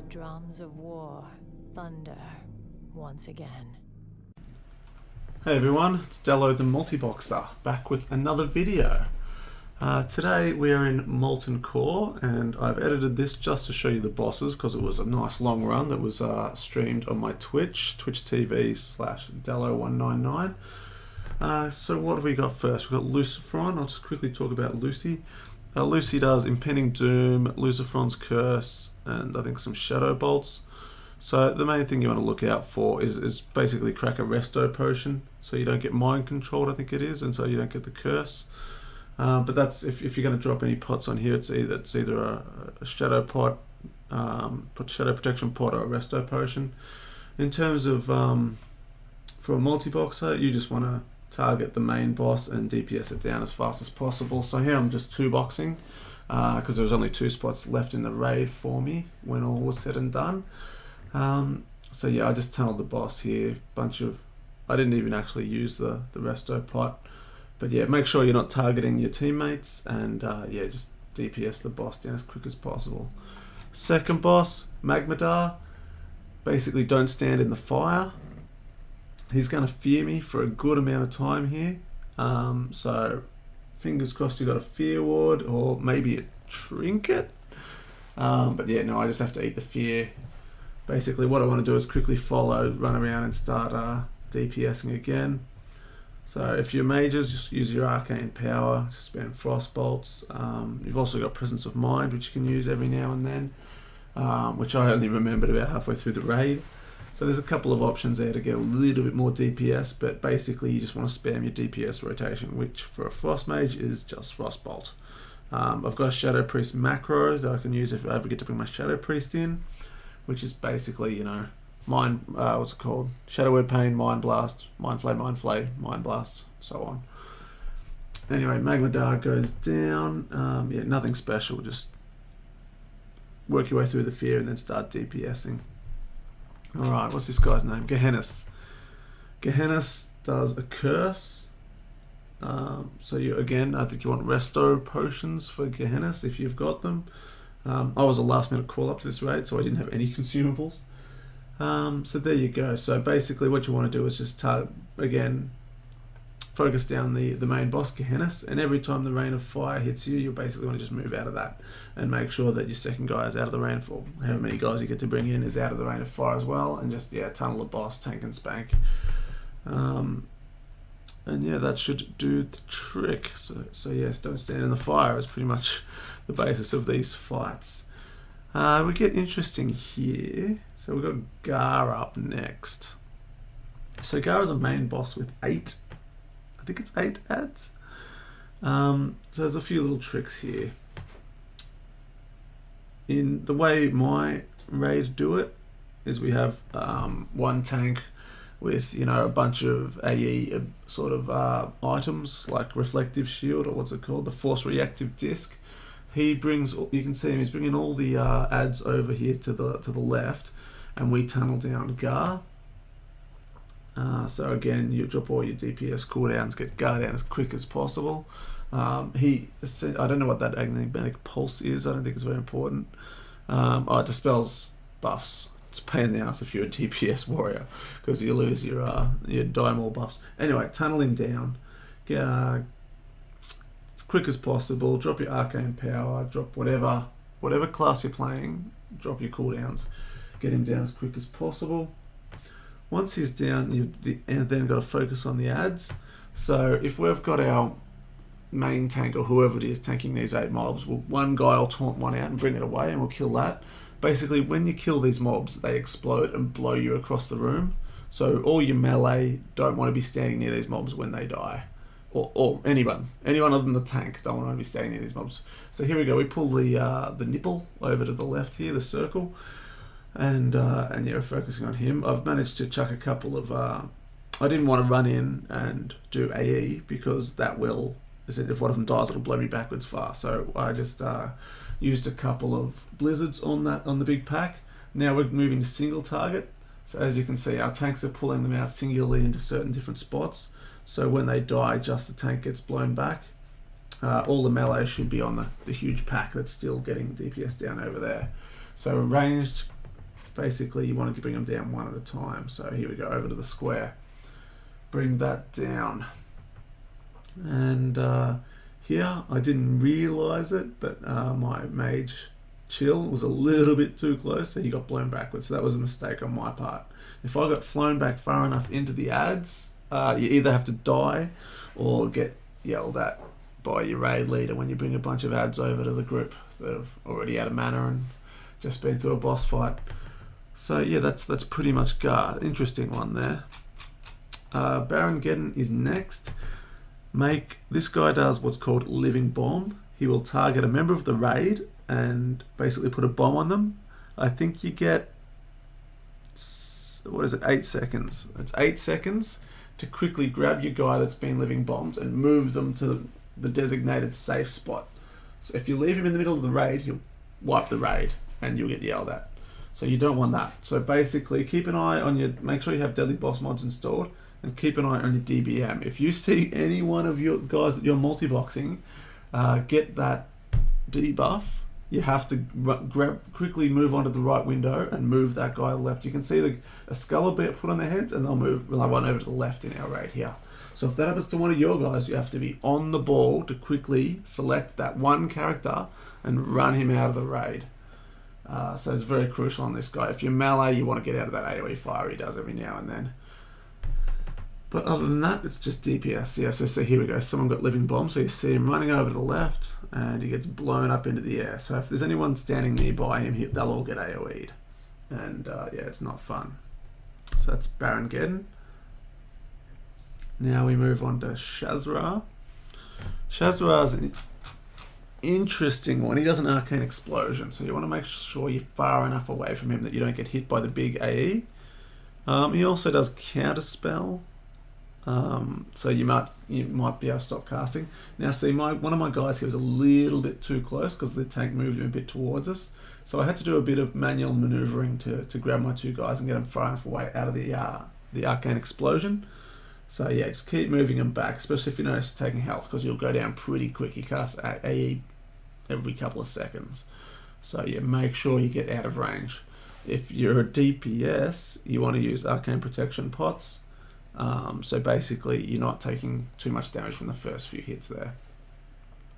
drums of war thunder once again. Hey everyone, it's Dello the Multiboxer, back with another video. Today we are in Molten Core, and I've edited this just to show you the bosses because it was a nice long run that was streamed on my Twitch TV/Dello199. So what have we got first? We've got Lucifer. I'll just quickly talk about Lucy. Lucy does Impending Doom, Lucifer's Curse, and I think some Shadow Bolts. So the main thing you want to look out for is basically crack a resto potion, so you don't get mind controlled, I think it is, and so you don't get the curse. But that's if you're going to drop any pots on here, it's either a shadow pot, shadow protection pot, or a resto potion. In terms of for a multi-boxer, you just want to target the main boss and DPS it down as fast as possible. So here I'm just 2-boxing because there was only 2 spots left in the raid for me when all was said and done. So yeah, I just tunneled the boss here. I didn't even actually use the resto pot, but yeah, make sure you're not targeting your teammates, and yeah, just DPS the boss down as quick as possible. Second boss, Magmadar. Basically, don't stand in the fire. He's going to fear me for a good amount of time here. So fingers crossed you got a fear ward or maybe a trinket. But yeah, no, I just have to eat the fear. Basically, what I want to do is quickly follow, run around and start DPSing again. So if you're mages, just use your arcane power, just spam frost bolts. You've also got presence of mind, which you can use every now and then, which I only remembered about halfway through the raid. So there's a couple of options there to get a little bit more DPS, but basically you just want to spam your DPS rotation, which for a frost mage is just frost bolt. I've got a shadow priest macro that I can use if I ever get to bring my shadow priest in, which is basically, you know, what's it called? Shadow Word Pain, Mind Blast, Mind Flay, Mind Blast, so on. Anyway, Magmadar goes down. Yeah, nothing special, just work your way through the fear and then start DPSing. Alright, what's this guy's name? Gehennis. Gehennis does a curse. So you, again, I think you want resto potions for Gehennis if you've got them. I was a last minute call up to this raid, so I didn't have any consumables. So there you go. So basically what you want to do is just focus down the main boss, Gehennis, and every time the rain of fire hits you, you basically want to just move out of that and make sure that your second guy is out of the rainfall. However many guys you get to bring in is out of the rain of fire as well, and just, yeah, tunnel the boss, tank and spank. And yeah, that should do the trick. So yes, don't stand in the fire is pretty much the basis of these fights. We get interesting here. So we've got Gar up next. So Gar is a main boss with 8 ads. So there's a few little tricks here. In the way my raid do it is we have one tank with, you know, a bunch of AE sort of items like reflective shield, or what's it called, the force reactive disc. He brings, you can see him, he's bringing all the ads over here to the left, and we tunnel down Gar. So again, you drop all your DPS cooldowns, get Gar down as quick as possible. I don't know what that agnatic pulse is. I don't think it's very important. It dispels buffs. It's a pain in the ass if you're a DPS warrior because you lose your die more buffs. Anyway, tunnel him down. Get as quick as possible. Drop your arcane power. Drop whatever class you're playing. Drop your cooldowns. Get him down as quick as possible. Once he's down, you've then got to focus on the ads. So if we've got our main tank or whoever it is tanking these 8 mobs, one guy will taunt one out and bring it away, and we'll kill that. Basically, when you kill these mobs, they explode and blow you across the room. So all your melee don't want to be standing near these mobs when they die. Or anyone other than the tank don't want to be standing near these mobs. So here we go. We pull the nipple over to the left here, the circle. And yeah, focusing on him. I've managed to chuck a couple of... I didn't want to run in and do AE because that will... if one of them dies, it'll blow me backwards fast. So I just used a couple of blizzards on the big pack. Now we're moving to single target. So as you can see, our tanks are pulling them out singularly into certain different spots. So when they die, just the tank gets blown back. All the melee should be on the huge pack that's still getting DPS down over there. So ranged basically you want to bring them down one at a time. So here we go, over to the square. Bring that down. And here, I didn't realise it, but my mage chill was a little bit too close, so he got blown backwards. So that was a mistake on my part. If I got flown back far enough into the ads, you either have to die or get yelled at by your raid leader when you bring a bunch of ads over to the group that have already had a mana and just been through a boss fight. So yeah, that's pretty much Gar. Interesting one there. Baron Geddon is next. This guy does what's called Living Bomb. He will target a member of the raid and basically put a bomb on them. I think you get, 8 seconds. It's 8 seconds to quickly grab your guy that's been living bombed and move them to the designated safe spot. So if you leave him in the middle of the raid, he'll wipe the raid and you'll get yelled at. So you don't want that. So basically keep an eye on make sure you have deadly boss mods installed, and keep an eye on your DBM. If you see any one of your guys that you're multi-boxing get that debuff, you have to quickly move onto the right window and move that guy left. You can see a skull will be put on their heads, and they'll run over to the left in our raid here. So if that happens to one of your guys, you have to be on the ball to quickly select that one character and run him out of the raid. So it's very crucial on this guy. If you're melee, you want to get out of that AoE fire he does every now and then. But other than that, it's just DPS. Yeah, so here we go. Someone got living bomb, so you see him running over to the left, and he gets blown up into the air. So if there's anyone standing nearby him, they'll all get AoE'd. And yeah, it's not fun. So that's Baron Geddon. Now we move on to Shazra. Shazra's an interesting one. He does an arcane explosion, so you want to make sure you're far enough away from him that you don't get hit by the big AE. He also does counterspell. So you might be able to stop casting. Now see, one of my guys here was a little bit too close because the tank moved him a bit towards us. So I had to do a bit of manual maneuvering to grab my two guys and get them far enough away out of the arcane explosion. So yeah, just keep moving them back, especially if you notice you're taking health, because you'll go down pretty quick. He casts AE every couple of seconds. So yeah, make sure you get out of range. If you're a DPS, you want to use arcane protection pots. So basically you're not taking too much damage from the first few hits there.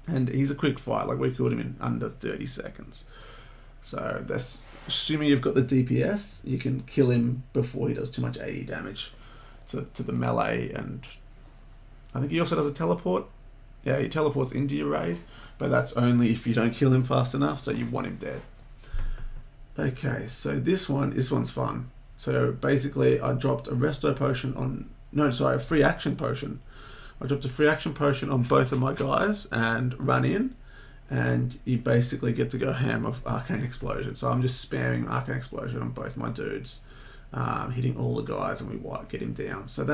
And he's a quick fight, like we killed him in under 30 seconds. So that's assuming you've got the DPS, you can kill him before he does too much AE damage to the melee. And I think he also does a teleport. Yeah, he teleports into your raid, but that's only if you don't kill him fast enough, so you want him dead. Okay, so this one's fun. So basically I dropped a resto potion a free action potion. I dropped a free action potion on both of my guys and run in, and you basically get to go ham of arcane explosion. So I'm just spamming arcane explosion on both my dudes, hitting all the guys, and we get him down. So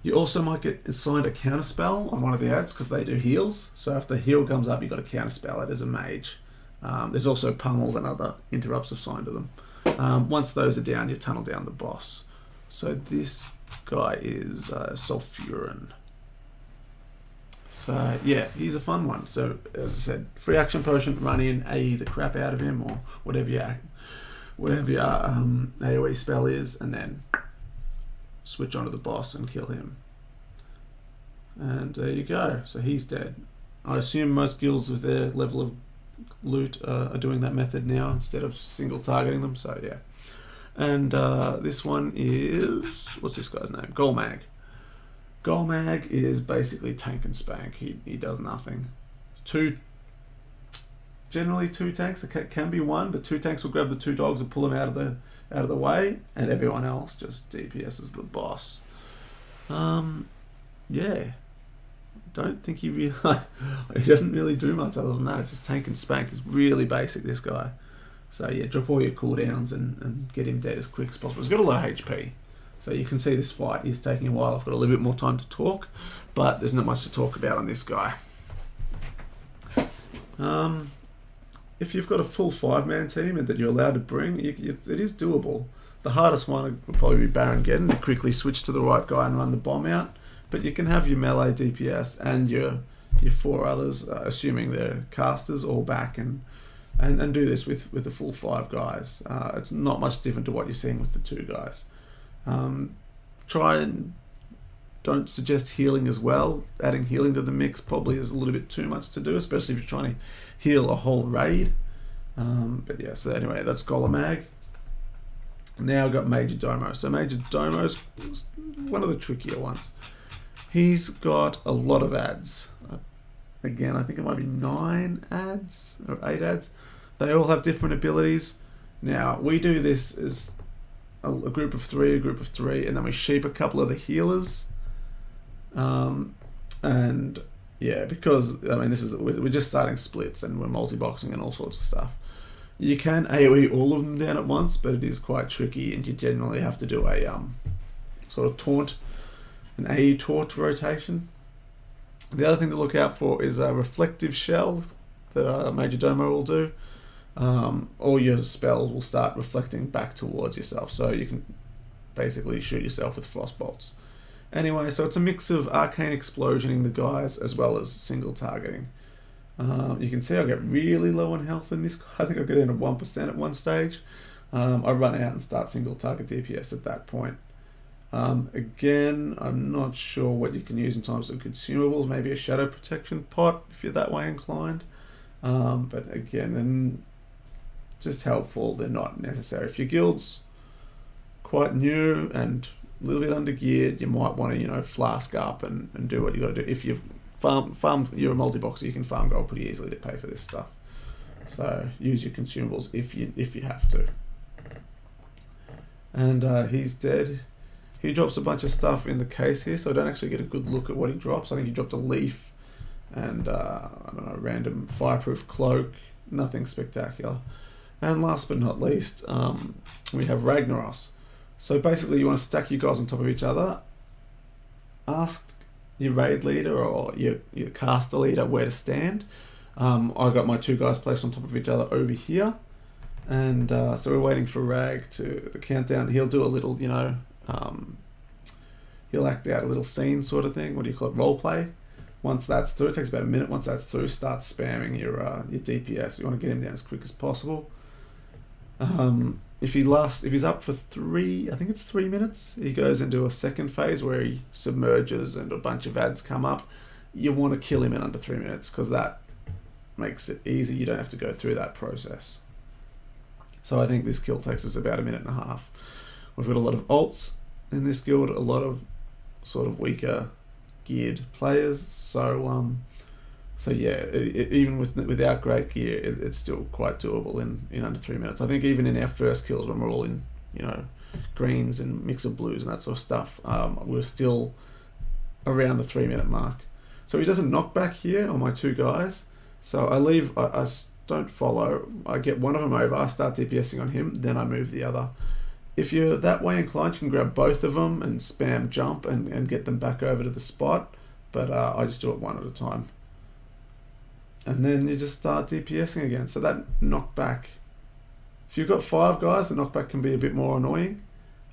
you also might get assigned a counter spell on one of the ads because they do heals. So if the heal comes up, you got to counter spell it as a mage. There's also pummels and other interrupts assigned to them. Once those are down, you tunnel down the boss. So this guy is Softfurin. So yeah, he's a fun one. So as I said, free action potion, run in, AE the crap out of him, or whatever your AoE spell is, and then switch onto the boss and kill him. And there you go. So he's dead. I assume most guilds with their level of loot are doing that method now instead of single targeting them. So yeah. And this one is, what's this guy's name? Goldmag. Goldmag is basically tank and spank. He does nothing. Generally two tanks. It can be one, but two tanks will grab the two dogs and pull them out of the way, and everyone else just DPS's the boss. Yeah. Don't think he doesn't really do much other than that. It's just tank and spank. It's really basic, this guy. So yeah, drop all your cooldowns and get him dead as quick as possible. He's got a lot of HP. So you can see this fight is taking a while. I've got a little bit more time to talk, but there's not much to talk about on this guy. If you've got a full 5-man team and that you're allowed to bring, it is doable. The hardest one would probably be Baron Geddon, to quickly switch to the right guy and run the bomb out. But you can have your melee DPS and your 4 others, assuming they're casters, all back and and do this with the full 5 guys. It's not much different to what you're seeing with the 2 guys. Try and don't suggest healing as well. Adding healing to the mix probably is a little bit too much to do, especially if you're trying to heal a whole raid. But yeah, so anyway, that's Goldmag. Now I've got Major Domo. So Major Domo's one of the trickier ones. He's got a lot of ads. Again, I think it might be 9 ads or 8 ads. They all have different abilities. Now, we do this as a group of 3, and then we sheep a couple of the healers. And yeah, because, I mean, we're just starting splits and we're multi-boxing and all sorts of stuff. You can AoE all of them down at once, but it is quite tricky, and you generally have to do a sort of taunt, an AE taunt rotation. The other thing to look out for is a reflective shell that Major Domo will do. All your spells will start reflecting back towards yourself, so you can basically shoot yourself with frost bolts. Anyway, so it's a mix of arcane explosioning the guys as well as single targeting. You can see I get really low on health in this. I think I get into 1% at one stage. I run out and start single target DPS at that point. Again, I'm not sure what you can use in terms of consumables. Maybe a shadow protection pot if you're that way inclined. But again, and just helpful. They're not necessary. If your guild's quite new and a little bit under geared, you might want to flask up and do what you got to do. If you've you're a multi-boxer, you can farm gold pretty easily to pay for this stuff. So use your consumables if you have to. And he's dead. He drops a bunch of stuff in the case here, so I don't actually get a good look at what he drops. I think he dropped a leaf and I don't know, random fireproof cloak. Nothing spectacular. And last but not least, we have Ragnaros. So basically, you want to stack your guys on top of each other. Ask your raid leader or your caster leader where to stand. I got my 2 guys placed on top of each other over here, and so we're waiting for Rag to the countdown. He'll do a little, he'll act out a little scene sort of thing. What do you call it? Role play. Once that's through, it takes about a minute. Once that's through, start spamming your DPS. You want to get him down as quick as possible. If he's up for 3 minutes, he goes into a second phase where he submerges and a bunch of ads come up. You want to kill him in under 3 minutes because that makes it easy. You don't have to go through that process. So I think this kill takes us about a minute and a half. We've got a lot of alts in this guild, a lot of sort of weaker geared players. So yeah, even without great gear, it's still quite doable in under 3 minutes. I think even in our first kills when we're all in, greens and mix of blues and that sort of stuff, we're still around the 3 minute mark. So he does a knockback here on my 2 guys. So I don't follow. I get one of them over, I start DPSing on him, then I move the other. If you're that way inclined, you can grab both of them and spam jump and get them back over to the spot. But I just do it one at a time. And then you just start DPSing again. So that knockback, if you've got 5 guys, the knockback can be a bit more annoying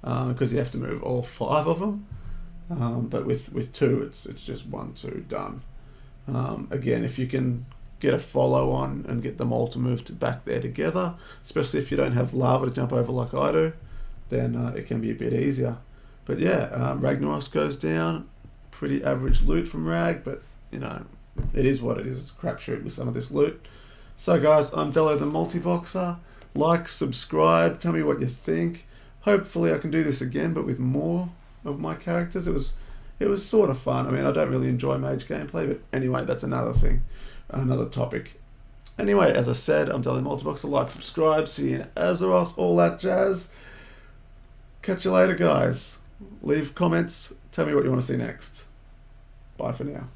because you have to move all 5 of them. But with 2, it's just 1, 2, done. Again, if you can get a follow on and get them all to move back there together, especially if you don't have lava to jump over like I do, then it can be a bit easier. But yeah, Ragnaros goes down. Pretty average loot from Rag, but it is what it is. It's a crapshoot with some of this loot. So guys, I'm Dello the Multiboxer. Like, subscribe, tell me what you think. Hopefully I can do this again, but with more of my characters. It was sort of fun. I mean, I don't really enjoy mage gameplay, but anyway, that's another thing, another topic. Anyway, as I said, I'm Dello the Multiboxer. Like, subscribe, see you in Ezreal, all that jazz. Catch you later, guys. Leave comments, tell me what you want to see next. Bye for now.